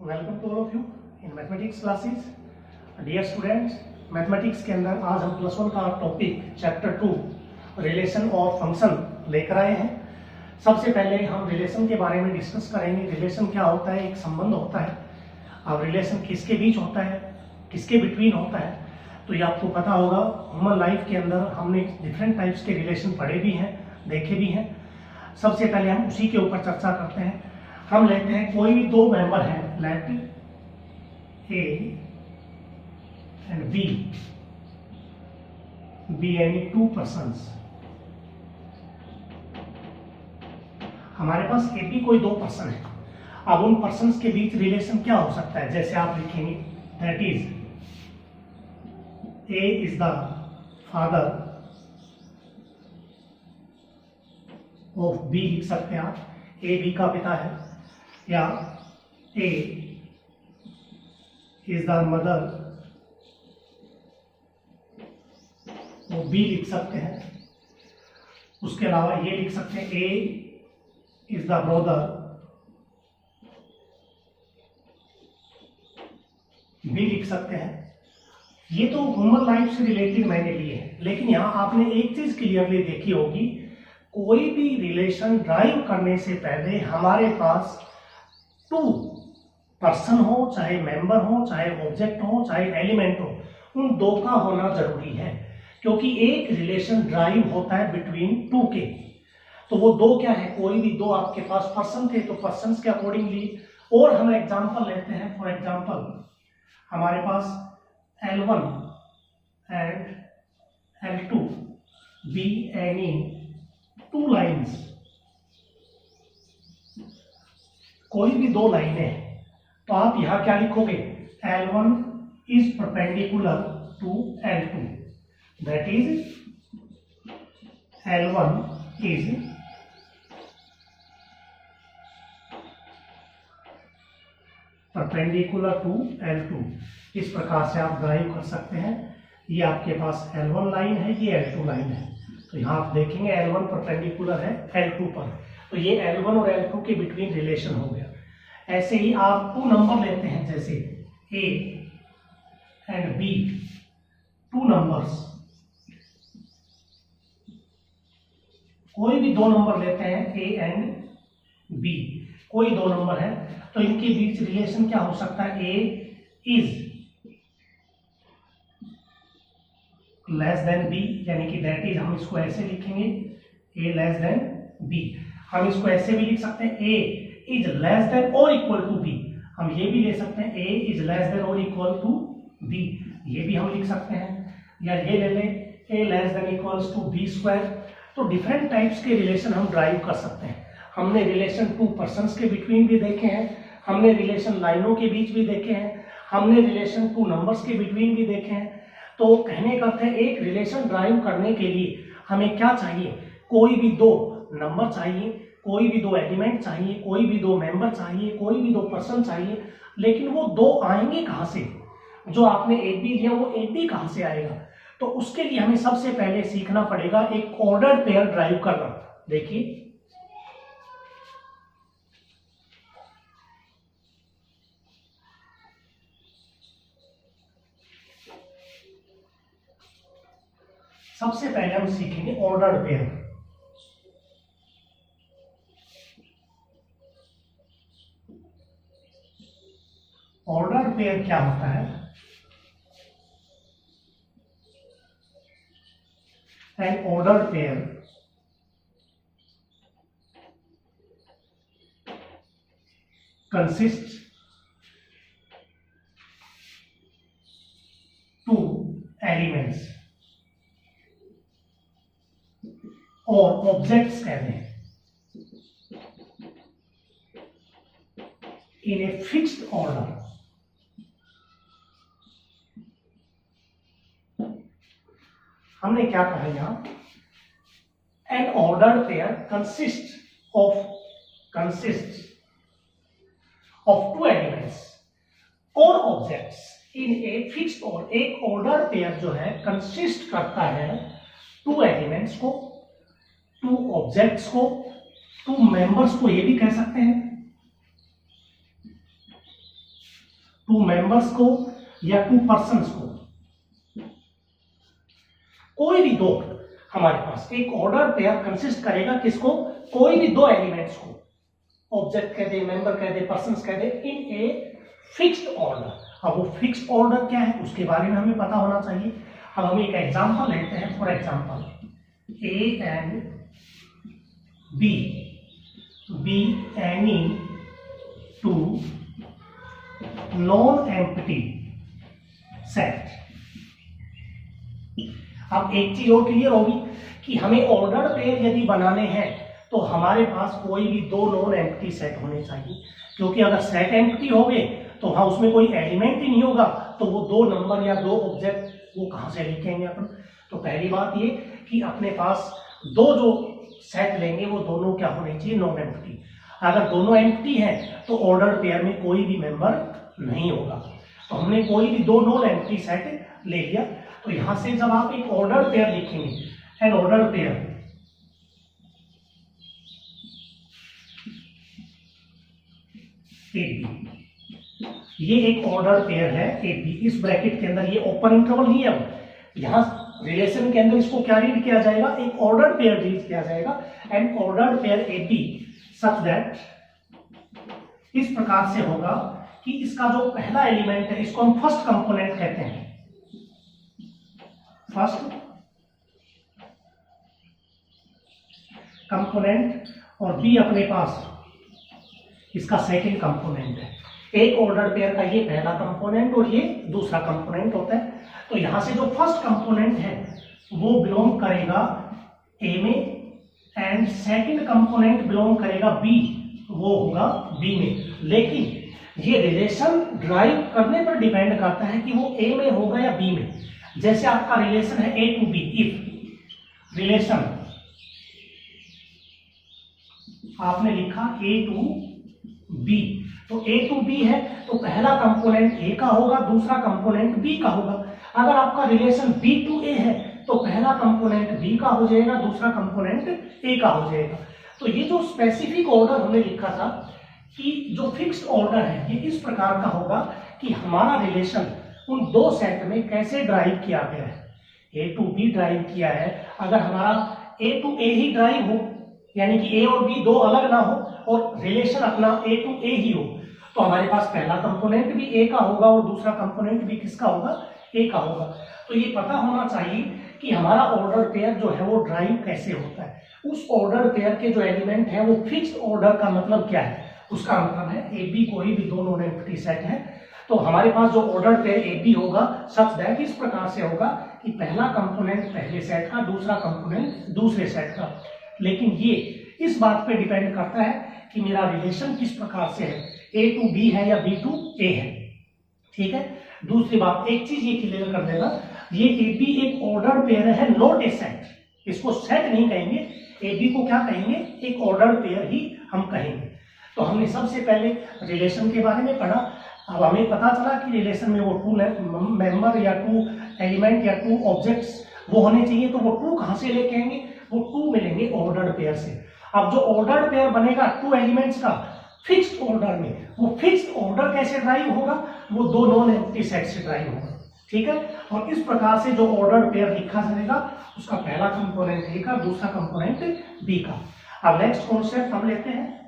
Welcome to all of you in mathematics classes. Dear students, mathematics के अंदर आज हम प्लस वन का टॉपिक चैप्टर 2 रिलेशन और फंक्शन लेकर आए हैं। सबसे पहले हम रिलेशन के बारे में डिस्कस करेंगे। रिलेशन क्या होता है? एक संबंध होता है। अब रिलेशन किसके बीच होता है, किसके बिटवीन होता है, तो ये आपको पता होगा। ह्यूमन लाइफ के अंदर हमने डिफरेंट टाइप्स के रिलेशन पढ़े भी हैं, देखे भी हैं। सबसे पहले हम उसी के ऊपर चर्चा करते हैं। हम लेते हैं कोई भी दो मेंबर हैं, let A and B, B यानी टू पर्सन्स। हमारे पास ए बी कोई दो पर्सन है। अब उन पर्सन्स के बीच रिलेशन क्या हो सकता है? जैसे आप लिखेंगे that is A is the father of B, लिख सकते हैं आप, ए बी का पिता है, या A is the mother of B लिख सकते हैं। उसके अलावा ये लिख सकते हैं A is the brother B लिख सकते हैं। ये तो ह्यूमन लाइफ से रिलेटेड मैंने लिए हैं, लेकिन यहां आपने एक चीज क्लियरली देखी होगी, कोई भी रिलेशन ड्राइव करने से पहले हमारे पास टू पर्सन हो, चाहे मेंबर हो, चाहे ऑब्जेक्ट हो, चाहे एलिमेंट हो, उन दो का होना जरूरी है। क्योंकि एक रिलेशन ड्राइव होता है बिटवीन टू के, तो वो दो क्या है? कोई भी दो आपके पास पर्सन थे तो पर्सन्स के अकॉर्डिंगली। और हम एग्जांपल लेते हैं। फॉर एग्जांपल हमारे पास L1 and L2 be any two lines, कोई भी दो लाइनें हैं, तो आप यहां क्या लिखोगे? L1 is perpendicular to L2, that is L1 is perpendicular to L2। इस प्रकार से आप ड्राइव कर सकते हैं। ये आपके पास L1 लाइन है, ये L2 लाइन है, तो यहाँ आप देखेंगे L1 परपेंडिकुलर है L2 पर, तो ये L1 और L2 के बिटवीन रिलेशन हो गया। ऐसे ही आप टू नंबर लेते हैं, जैसे A and B, two numbers, कोई भी दो नंबर लेते हैं A एंड B, कोई दो नंबर है, तो इनके बीच रिलेशन क्या हो सकता है? A is less than B, यानी कि दैट इज, हम इसको ऐसे लिखेंगे A लेस देन B। हम इसको ऐसे भी लिख सकते हैं A इज लेस देन और इक्वल टू B। हम ये भी ले सकते हैं A इज लेस देन और इक्वल टू B, ये भी हम लिख सकते हैं। या ये ले लें A less than equals to B square. तो डिफरेंट टाइप्स के रिलेशन हम ड्राइव कर सकते हैं। हमने रिलेशन टू पर्सन्स के बिटवीन भी देखे हैं, हमने रिलेशन लाइनों के बीच भी देखे हैं, हमने रिलेशन टू नंबर्स के बिटवीन भी देखे हैं। तो कहने का अर्थ है, एक रिलेशन ड्राइव करने के लिए हमें क्या चाहिए? कोई भी दो नंबर चाहिए, कोई भी दो एलिमेंट चाहिए, कोई भी दो मेंबर चाहिए, कोई भी दो पर्सन चाहिए। लेकिन वो दो आएंगे कहां से? जो आपने एक भी लिया वो एक भी कहां से आएगा? तो उसके लिए हमें सबसे पहले सीखना पड़ेगा एक ऑर्डर पेयर ड्राइव करना। देखिए, सबसे पहले हम सीखेंगे ऑर्डर्ड पेयर। ऑर्डर्ड पेयर क्या होता है? N ordered pair consists two elements और ऑब्जेक्ट्स कहते हैं इन ए फिक्स्ड ऑर्डर। हमने क्या कहा यहां? An ordered pair consist of two elements और objects in a fixed order. एक ऑर्डर पेयर जो है कंसिस्ट करता है टू एलिमेंट्स को, टू ऑब्जेक्ट्स को, टू मेंबर्स को, ये भी कह सकते हैं, टू मेंबर्स को या टू पर्सन्स को, कोई भी दो, हमारे पास एक ऑर्डर पेयर कंसिस्ट करेगा किसको, कोई भी दो एलिमेंट्स को, ऑब्जेक्ट कह दे, मेंबर कह दे, पर्सन्स कह दे, इन ए फिक्स्ड ऑर्डर। अब वो फिक्स्ड ऑर्डर क्या है उसके बारे में हमें पता होना चाहिए। अब हम एक एग्जांपल लेते हैं, for example A and be any two non empty set. अब एक चीज और क्लियर होगी कि हमें ऑर्डर पेयर यदि बनाने हैं तो हमारे पास कोई भी दो नॉन एम्प्टी सेट होने चाहिए, क्योंकि अगर सेट एम्प्टी हो गए तो हाँ उसमें कोई एलिमेंट ही नहीं होगा, तो वो दो नंबर या दो ऑब्जेक्ट वो कहां से लिखेंगे अपन। तो पहली बात ये कि अपने पास दो जो सेट लेंगे वो दोनों क्या होने चाहिए, नॉन एम्प्टी। अगर दोनों एम्प्टी हैं तो ऑर्डर पेयर में कोई भी मेंबर नहीं होगा। तो हमने कोई भी दो नॉन एम्प्टी सेट ले लिया। तो यहां से जब आप एक ऑर्डर पेयर लिखेंगे, एन ऑर्डर पेयर AB, ये एक ऑर्डर पेयर है AB। इस ब्रैकेट के अंदर ये ओपन इंटरवल नहीं है, अब यहां रिलेशन के अंदर इसको क्या रीड किया जाएगा, एक ऑर्डर पेयर रीड किया जाएगा, and order pair AB such that, इस प्रकार से होगा कि इसका जो पहला एलिमेंट है इसको हम फर्स्ट कंपोनेंट कहते हैं, फर्स्ट कंपोनेंट, और B अपने पास इसका सेकंड कंपोनेंट है। एक ऑर्डर पेयर का ये पहला कंपोनेंट और ये दूसरा कंपोनेंट होता है। तो यहां से जो फर्स्ट कंपोनेंट है वो बिलोंग करेगा A में, एंड सेकंड कंपोनेंट बिलोंग करेगा B, वो होगा B में। लेकिन ये रिलेशन ड्राइव करने पर डिपेंड करता है कि वो A में होगा या B में। जैसे आपका रिलेशन है A to B, if relation आपने लिखा A टू B, तो A टू B है तो पहला कंपोनेंट A का होगा, दूसरा कंपोनेंट B का होगा। अगर आपका रिलेशन B टू A है तो पहला कंपोनेंट B का हो जाएगा, दूसरा कंपोनेंट A का हो जाएगा। तो ये जो स्पेसिफिक ऑर्डर हमने लिखा था कि जो फिक्स्ड ऑर्डर है ये इस प्रकार का होगा कि हमारा रिलेशन उन दो सेट में कैसे ड्राइव किया गया है, A टू B ड्राइव किया है। अगर हमारा A टू A ही ड्राइव हो, यानी कि A और B दो अलग ना हो और रिलेशन अपना A टू A ही हो, तो हमारे पास पहला कंपोनेंट भी A का होगा और दूसरा कंपोनेंट भी किसका होगा, A का होगा। तो ये पता होना चाहिए कि हमारा ऑर्डर पेयर जो है वो ड्राइव कैसे होता है। उस ऑर्डर पेयर के जो एलिमेंट है वो फिक्स्ड ऑर्डर का मतलब क्या है, उसका मतलब है AB कोई भी दो नॉन एम्प्टी सेट है। तो हमारे पास जो ऑर्डर पेयर AB होगा सच दैट इस प्रकार से होगा कि पहला कंपोनेंट पहले सेट का, दूसरा कंपोनेंट दूसरे सेट का। लेकिन ये इस बात पे डिपेंड करता है कि मेरा रिलेशन किस प्रकार से है, A टू B है या B टू A है। ठीक है। दूसरी बात, एक चीज ये क्लियर कर देना, ये AB एक ऑर्डर पेयर है, नॉट ए सेट। इसको सेट नहीं कहेंगे, AB को क्या कहेंगे, एक ऑर्डर पेयर ही हम कहेंगे। तो हमने सबसे पहले रिलेशन के बारे में पढ़ा। अब हमें पता चला कि रिलेशन में वो टू मेंबर या टू एलिमेंट या टू ऑब्जेक्ट्स वो होने चाहिए। तो वो टू कहां से लेके आएंगे, वो टू मिलेंगे ऑर्डर पेयर से। अब जो ऑर्डर पेयर बनेगा टू एलिमेंट्स का फिक्स्ड ऑर्डर में, वो फिक्स्ड ऑर्डर कैसे ड्राइव होगा, वो दो नॉन एम्प्टी सेट से ड्राइव होगा। ठीक है। और इस प्रकार से जो ऑर्डर पेयर लिखा जाएगा उसका पहला कंपोनेंट A का, दूसरा कंपोनेंट B का। अब नेक्स्ट कॉन्सेप्ट हम लेते हैं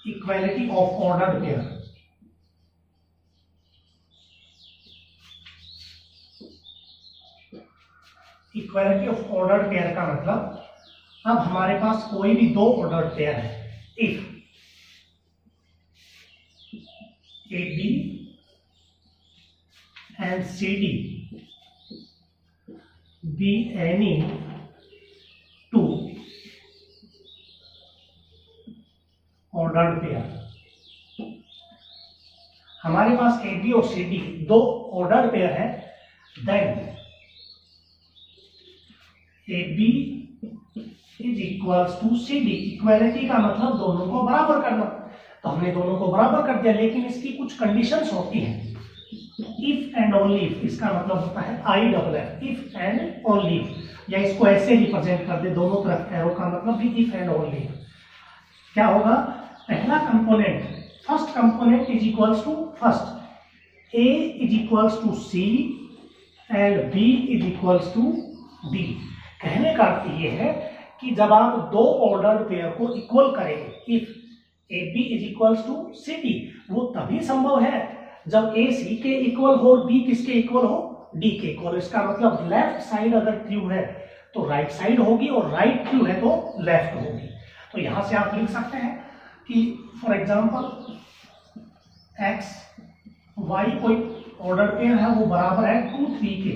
equality of order pair. Equality of order pair का मतलब, अब हमारे पास कोई भी दो ऑर्डर पेयर है, if AB and CD be any two ordered pair। हमारे पास AB और CD दो ऑर्डर पेयर है, then AB is equals to CD। Equality का मतलब दोनों को बराबर करना। तो हमने दोनों को बराबर कर दिया, लेकिन इसकी कुछ कंडीशंस होती हैं। इफ एंड ओनली इफ, इसका मतलब होता है IFF, if and only if, या इसको ऐसे रिप्रेजेंट कर दे दोनों तरफ एरो का मतलब भी इफ एंड ओनली इफ। क्या होगा, पहला component, first component is equals to first, A is equals to C and B is equals to D। कहने का अर्थ ये है कि जब आप दो ऑर्डर्ड पेयर को इक्वल करेंगे, if AB is equals to CD, वो तभी संभव है जब A C के इक्वल हो और B किसके इक्वल हो, D के इक्वल। इसका मतलब लेफ्ट साइड अगर ट्रू है तो राइट साइड होगी, और राइट ट्रू है तो लेफ्ट होगी। तो यहां से आप लिख सकते हैं कि फॉर एग्जांपल x y कोई ऑर्डर पेयर है, वो बराबर है 2 3 के।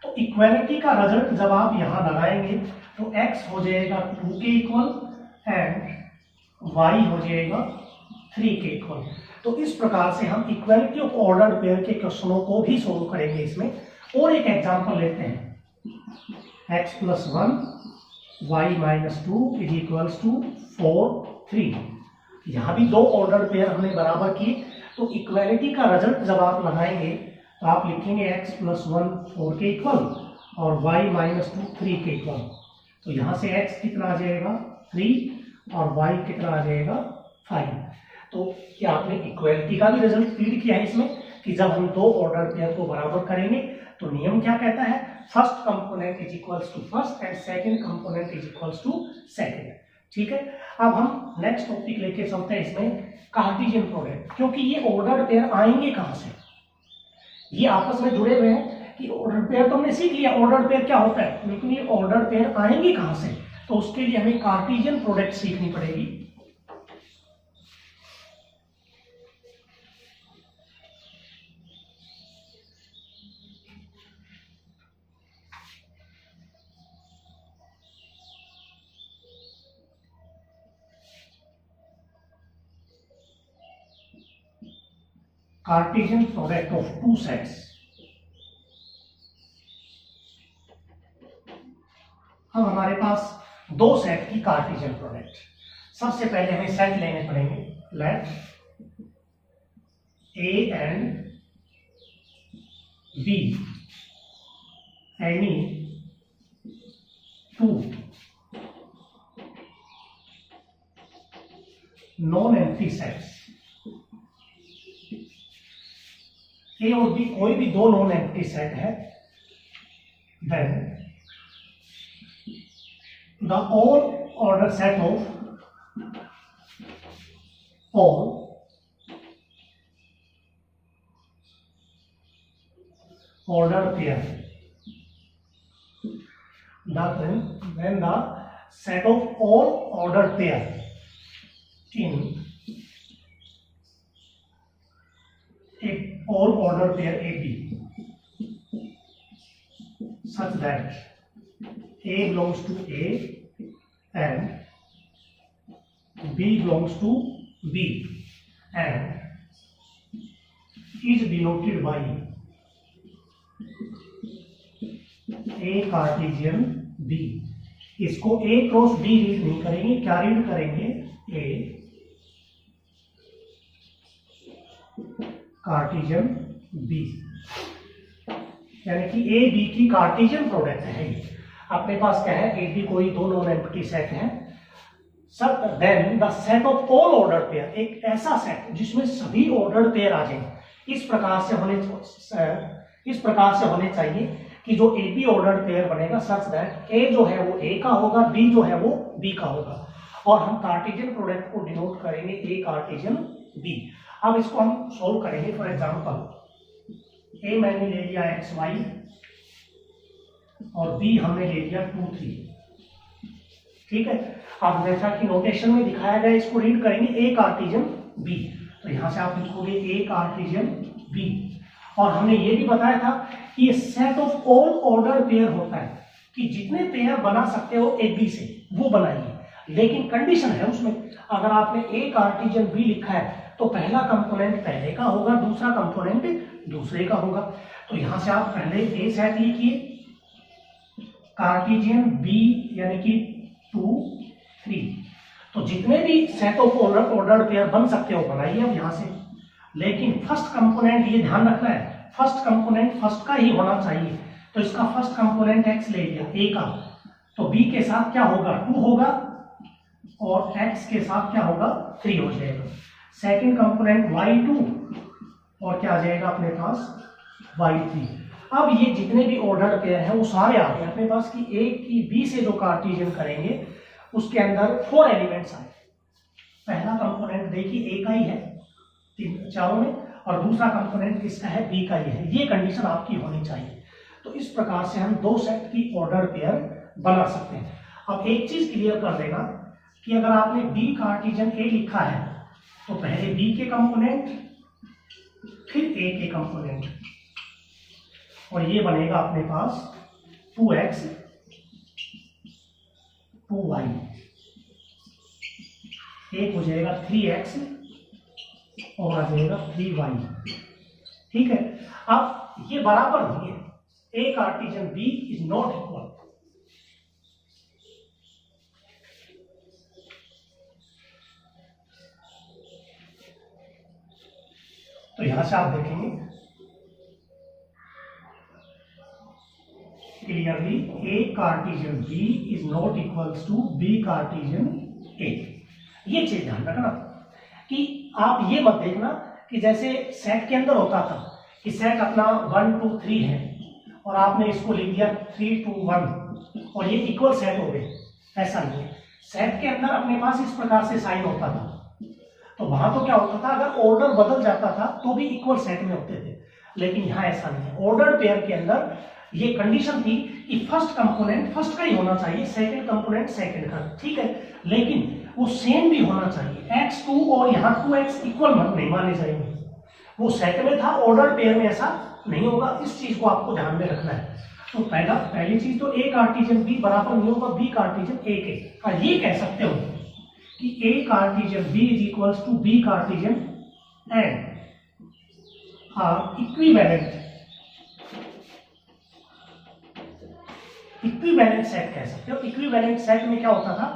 तो इक्वालिटी का रिजल्ट जब आप यहां लगाएंगे तो x हो जाएगा 2 के इक्वल एंड y हो जाएगा 3 के इक्वल। तो इस प्रकार से हम इक्वालिटी ऑफ ऑर्डर पेयर के क्वेश्चनों को भी सोल्व करेंगे इसमें। और एक एग्जांपल लेते हैं, x + 1 y - 2 is equals to 4 3। यहां भी दो ऑर्डर पेयर हमने बराबर किए, तो इक्वालिटी का रिजल्ट जब आप लगाएंगे तो आप लिखेंगे x + 1 4 के इक्वल और y - 2 3 के इक्वल। तो यहां से x कितना आ जाएगा 3 और y कितना आ जाएगा 5। तो क्या आपने इक्वालिटी का भी रिजल्ट क्लियर किया है इसमें कि जब हम दो ऑर्डर पेयर को बराबर करेंगे तो नियम क्या कहता है, first component is equals to first and second component is equals to second. ठीक है, अब हम नेक्स्ट टॉपिक लेके चलते हैं इसमें, कार्टेशियन प्रोडक्ट। क्योंकि ये ऑर्डर पेयर आएंगे कहां से, ये आपस में जुड़े हुए हैं कि ऑर्डर पेयर तो हमने सीख लिया ऑर्डर पेयर क्या होता है, लेकिन ये ऑर्डर पेयर आएंगे कहां से, तो उसके लिए हमें कार्टेशियन प्रोडक्ट सीखनी पड़ेगी। Cartesian product of two sets. अब हमारे पास दो सेट की कार्टेशियन प्रोडक्ट। सबसे पहले हमें सेट लेने पड़ेंगे, let A and B any two non empty sets. A और B कोई भी दो नॉन एम्प्टी सेट है, then the all order set of all order pair, then the set of all order pair in all order pair AB such that A belongs to A and B belongs to B and is denoted by A Cartesian B। इसको A cross B read नहीं करेंगे, क्या read करेंगे, A Cartesian B, यानी कि A B की Cartesian product है। अपने पास क्या है, A B कोई दो नॉन एम्प्टी सेट है, सब then the set of all order pair, एक ऐसा सेट जिसमें सभी ऑर्डर पेयर आ जाए। इस प्रकार से होने चाहिए कि जो ए बी ऑर्डर पेयर बनेगा सच दैट ए जो है वो ए का होगा, बी जो है वो बी का होगा, और हम कार्टेशियन प्रोडक्ट को डिनोट करेंगे ए कार्टेशियन बी। अब इसको हम सोल्व करेंगे। फॉर एग्जांपल ए मैंने ले लिया एक्स वाई और बी हमने ले लिया 2 3। ठीक है, अब जैसा कि नोटेशन में दिखाया गया इसको रीड करेंगे ए कार्टेशियन बी। तो यहां से आप लिखोगे ए कार्टेशियन बी, और हमने ये भी बताया था कि ये set of all order pair होता है कि जितने पेयर बना सकते हो ए बी से वो बनाइए, लेकिन कंडीशन है उसमें, अगर आपने ए कार्टेशियन बी लिखा है तो पहला कंपोनेंट पहले का होगा, दूसरा कंपोनेंट दूसरे का होगा। तो यहां से आप पहले ए सेट लिखिए कार्टेशियन बी यानी कि 2 3, तो जितने भी सेट ऑफ ऑर्डर्ड पेयर बन सकते हो बनाइए अब यहां से, लेकिन फर्स्ट कंपोनेंट ये ध्यान रखना है, फर्स्ट कंपोनेंट फर्स्ट का ही होना चाहिए। तो इसका फर्स्ट कंपोनेंट x ले लिया a का, तो b के साथ क्या होगा 2 होगा और x के साथ क्या होगा 3 हो जाएगा। सेकंड कंपोनेंट y2 और क्या आ जाएगा अपने पास y3। अब ये जितने भी ऑर्डर पेयर हैं वो सारे आ गए अपने पास कि a की b से जो कार्टेशियन करेंगे उसके अंदर 4 एलिमेंट्स आए। पहला कंपोनेंट देखिए a का ही है चारों में, और दूसरा कंपोनेंट किसका है b का ही है। ये कंडीशन आपकी होनी चाहिए। तो इस प्रकार से हम 2 सेट की ऑर्डर पेयर बना सकते हैं। अब एक चीज क्लियर कर देना कि अगर आपने b कार्टेशियन a लिखा है तो पहले b के कंपोनेंट फिर a के कंपोनेंट, और ये बनेगा अपने पास 2x 2y, एक हो जाएगा 3x और आ जाएगा 3y। ठीक है, अब ये बराबर नहीं है, a Cartesian b is not equal. तो यहां से आप देखेंगे clearly a Cartesian b is not equals to b Cartesian a। ये चीज ध्यान रखना कि आप ये मत देखना कि जैसे सेट के अंदर होता था कि सेट अपना 1 2 3 है और आपने इसको लिख दिया 3 2 1 और ये इक्वल सेट हो गए। ऐसा नहीं है, सेट के अंदर अपने पास इस प्रकार से साइन होता था, तो वहां तो क्या होता था अगर ऑर्डर बदल जाता था तो भी इक्वल सेट में होते थे, लेकिन यहां ऐसा नहीं है। ऑर्डर पेयर के अंदर ये कंडीशन थी कि फर्स्ट कंपोनेंट फर्स्ट का ही होना चाहिए, सेकंड कंपोनेंट सेकंड का, ठीक है, लेकिन वो सेम भी होना चाहिए। x2 और यहाँ 2x इक्वल नहीं माने जाएंगे। वो सेट में था, ऑर्डर पेयर में ऐसा नहीं होगा। इस चीज को आपको ध्यान में रखना है। तो पहली चीज तो a कार्टेशियन b बराबर नहीं होगा b कार्टेशियन a के। हाँ, ये कह सकते हो कि a Cartesian b is equals to b Cartesian and equivalent set कह सकते हो। इक्विवेलेंट सेट में क्या होता था,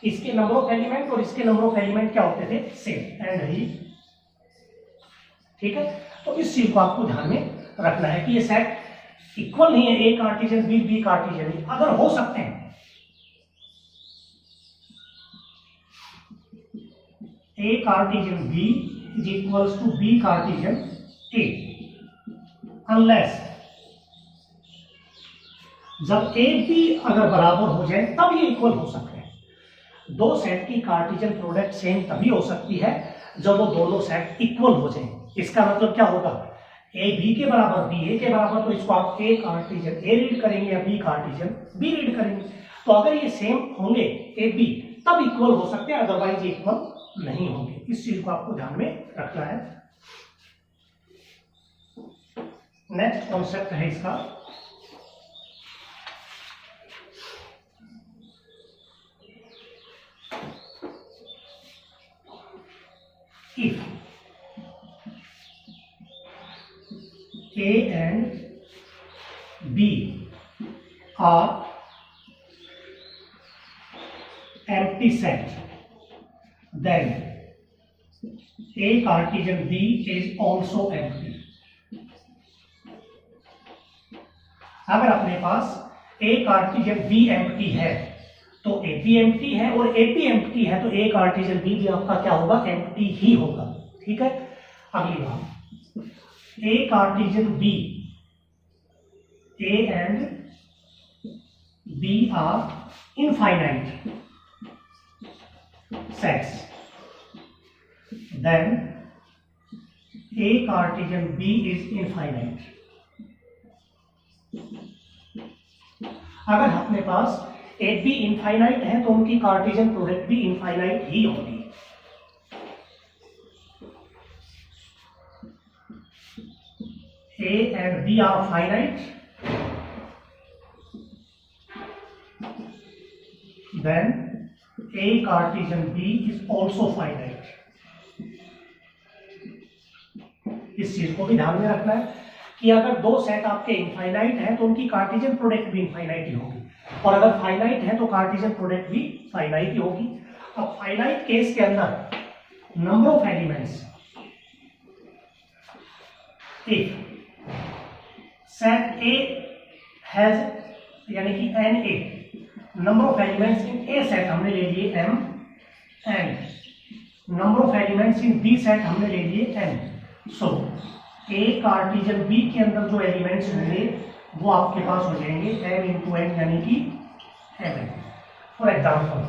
इसके नंबर ऑफ एलिमेंट और इसके नंबर ऑफ एलिमेंट क्या होते थे, सेम एंड ही। ठीक है, तो इस चीज को आपको ध्यान में रखना है कि ये सेट इक्वल नहीं है, A Cartesian B B cartesian B. अगर हो सकते हैं A Cartesian B is equals to B cartesian A, unless जब ए बी अगर बराबर हो जाए तब ये इक्वल हो सकते हैं। दो सेट की कार्टेशियन प्रोडक्ट सेम तभी हो सकती है जब वो दोनों सेट इक्वल हो जाए। इसका मतलब क्या होगा, ए बी के बराबर बी ए के बराबर, तो इसको आप ए कार्टेशियन ए रीड करेंगे या बी कार्टेशियन बी रीड करेंगे। तो अगर ये सेम होंगे ए बी तब इक्वल हो सकते हैं, अदरवाइज इक्वल नहीं होंगे। इस चीज को आपको ध्यान में रखना है। नेक्स्ट कॉन्सेप्ट है इसका if A and B are empty set, then A Cartesian B is also empty। अगर अपने पास A Cartesian B empty है तो AP empty है, और AP empty है तो A Cartesian B भी आपका क्या होगा, empty ही होगा। ठीक है, अगली बात, A Cartesian B, A and B are infinite sets, then A Cartesian B is infinite। अगर अपने पास ए बी इनफाइनाइट है तो उनकी कार्टेशियन प्रोडक्ट भी इनफाइनाइट ही होगी। A and B are finite, then A Cartesian B is also finite. इस चीज को भी ध्यान में रखना है कि अगर दो सेट आपके इनफाइनाइट हैं तो उनकी कार्टेशियन प्रोडक्ट भी इनफाइनाइट ही होगी, और अगर फाइनाइट है तो कार्टेशियन प्रोडक्ट भी फाइनाइट ही होगी। अब फाइनाइट केस के अंदर number of elements, if set A has यानी कि n A, number of elements in A set हमने ले लिए m n, number of elements in B set हमने ले लिए n, so A Cartesian B के अंदर जो एलिमेंट्स होंगे वो आपके पास हो जाएंगे एम इंटू एन यानी कि एम एन। फॉर एग्जाम्पल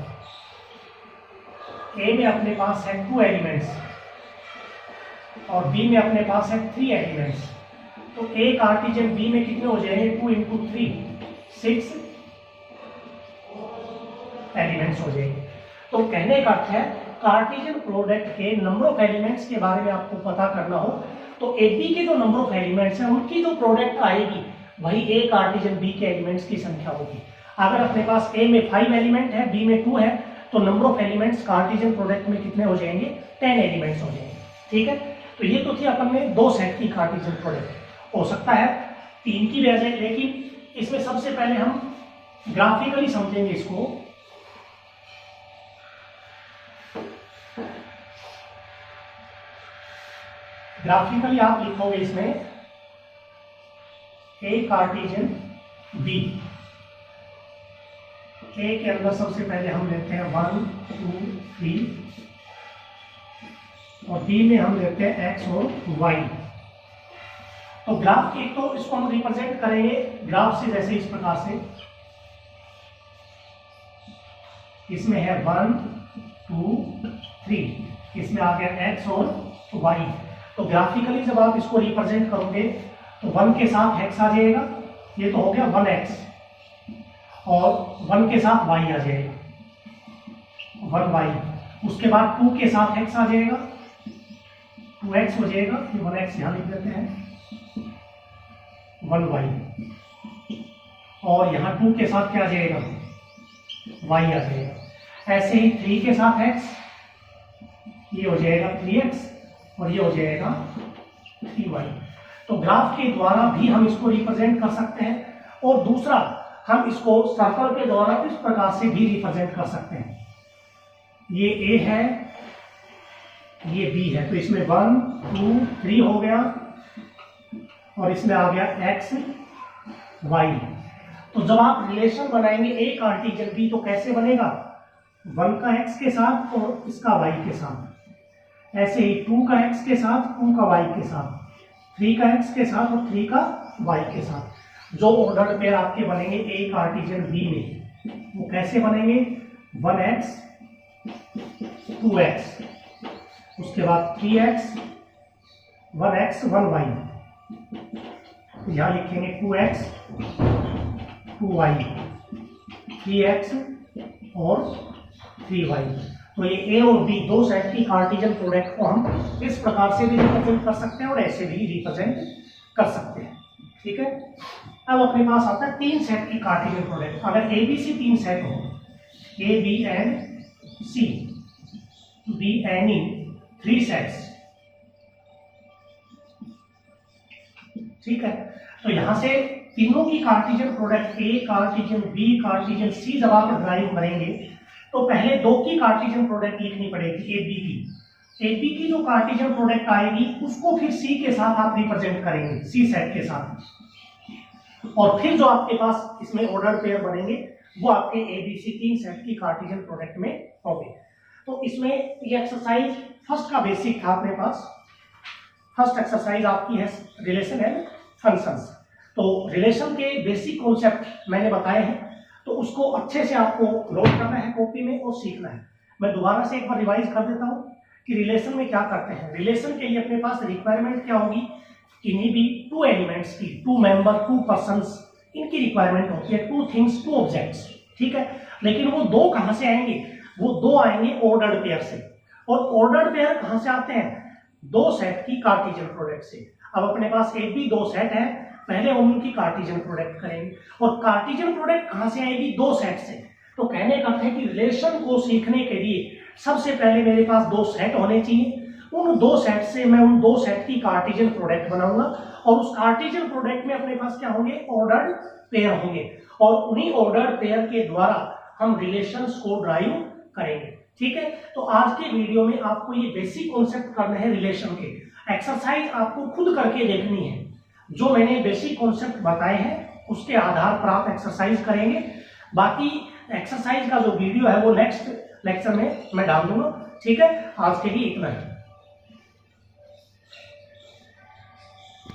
ए में अपने पास है 2 एलिमेंट्स और बी में अपने पास है 3 एलिमेंट्स, तो ए कार्टिजन बी में कितने हो जाएंगे 2 इंटू 3 6 एलिमेंट्स हो जाएंगे। तो कहने का अर्थ है कार्टिजन प्रोडक्ट के नंबर ऑफ एलिमेंट्स के बारे में आपको पता करना हो तो ए बी के जो नंबर ऑफ एलिमेंट्स हैं उनकी जो प्रोडक्ट आएगी वही ए कार्टिजन बी के एलिमेंट्स की संख्या होगी। अगर अपने पास ए में 5 एलिमेंट है बी में 2 है तो number of elements Cartesian product में कितने हो जाएंगे 10 एलिमेंट्स हो जाएंगे। ठीक है, तो ये तो थी अपन में 2 सेट की कार्टिजन प्रोडक्ट, हो सकता है 3 की भी आ जाए, लेकिन इसमें सबसे पहले हम ग्राफिकली समझेंगे इसको। ग्राफिकली आप लिखोगे इसमें ए कार्टिजन बी, ए के अंदर सबसे पहले हम लेते हैं 1 2 3 और बी में हम लेते हैं एक्स और वाई। तो ग्राफ एक तो इसको हम रिप्रेजेंट करेंगे ग्राफ से, जैसे इस प्रकार से, इसमें है 1 2 3, इसमें आ गया एक्स और वाई। तो ग्राफिकली जब आप इसको रिप्रेजेंट करोगे तो 1 के साथ x आ जाएगा, ये तो हो गया 1x, और 1 के साथ y आ जाएगा 1y, उसके बाद 2 के साथ x आ जाएगा 2x हो जाएगा, ये 1x यहाँ लिख देते हैं 1y, और यहाँ 2 के साथ क्या आ जाएगा y आ जाएगा। ऐसे ही 3 के साथ x, ये हो जाएगा 3x और ये हो जाएगा 3y। तो ग्राफ के द्वारा भी हम इसको रिप्रेजेंट कर सकते हैं, और दूसरा हम इसको सर्कल के द्वारा इस प्रकार से भी रिप्रेजेंट कर सकते हैं। ये A है, ये B है, तो इसमें 1 2 3 हो गया और इसमें आ गया x y। तो जब आप रिलेशन बनाएंगे A कार्टिजन B तो कैसे बनेगा, 1 का x के साथ और इसका y के साथ, ऐसे ही 2 का x के साथ 2 का y के साथ, 3 का x के साथ और 3 का y के साथ। जो ऑर्डर पेयर आपके बनेंगे ए कार्टिजन बी में वो कैसे बनेंगे, 1x 2x, उसके बाद 3x 1x 1y, यहाँ लिखेंगे 2x 2y 3x और 3y। तो ये ए और बी 2 सेट की कार्टिजन प्रोडक्ट को हम इस प्रकार से भी रिप्रेजेंट कर सकते हैं और ऐसे भी रिप्रेजेंट कर सकते हैं। ठीक है, अब अपने पास आता है 3 सेट की कार्टिजन प्रोडक्ट। अगर ए बी सी 3 सेट हो, A B and C, B and E 3 sets, ठीक है, तो यहां से तीनों की cartesian product A Cartesian B cartesian C जब आप ड्राइव करेंगे तो पहले 2 की कार्टिजन प्रोडक्ट लिखनी पड़ेगी ए बी की। ए बी की जो कार्टिजन प्रोडक्ट आएगी उसको फिर सी के साथ आप रिप्रेजेंट करेंगे, सी सेट के साथ, और फिर जो आपके पास इसमें ऑर्डर पेयर बनेंगे वो आपके ए बी सी 3 सेट की कार्टिजन प्रोडक्ट में होंगे। तो इसमें ये एक्सरसाइज फर्स्ट का बेसिक था अपने पास। फर्स्ट एक्सरसाइज आपकी है रिलेशन एंड फंक्शंस। तो रिलेशन के बेसिक कॉन्सेप्ट मैंने बताए हैं, तो उसको अच्छे से आपको नोट करना है कॉपी में और सीखना है। मैं दोबारा से एक बार रिवाइज कर देता हूँ कि रिलेशन में क्या करते हैं। रिलेशन के लिए अपने पास रिक्वायरमेंट क्या होगी, किन्हीं भी 2 एलिमेंट्स की, 2 मेंबर 2 पर्संस, इनकी रिक्वायरमेंट होती है, 2 थिंग्स 2 ऑब्जेक्ट्स, ठीक है। लेकिन वो 2 कहां से आएंगे, वो 2 आएंगे ऑर्डर्ड पेयर से, और ऑर्डर्ड पेयर कहां से आते हैं, 2 सेट की कार्टिजन प्रोडक्ट से। अब अपने पास एक भी 2 सेट है, पहले हम उनकी कार्टिजन प्रोडक्ट करेंगे, और कार्टिजन प्रोडक्ट कहां से आएगी, 2 सेट से। तो कहने का अर्थ है कि रिलेशन को सीखने के लिए सबसे पहले मेरे पास 2 सेट होने चाहिए। उन 2 सेट से मैं उन 2 सेट की कार्टिजन प्रोडक्ट बनाऊंगा, और उस कार्टिजन प्रोडक्ट में अपने पास क्या होंगे, ऑर्डर्ड पेयर होंगे, और उन्हीं ऑर्डर्ड पेयर के द्वारा हम रिलेशंस को ड्राइव करेंगे। ठीक है, तो आज के वीडियो में आपको ये बेसिक कॉन्सेप्ट करने हैं रिलेशन के। एक्सरसाइज आपको खुद करके देखनी है, जो मैंने बेसिक कॉन्सेप्ट बताए हैं उसके आधार पर आप एक्सरसाइज करेंगे। बाकी एक्सरसाइज का जो वीडियो है वो नेक्स्ट लेक्चर में मैं डाल दूंगा। ठीक है, आज के लिए इतना ही।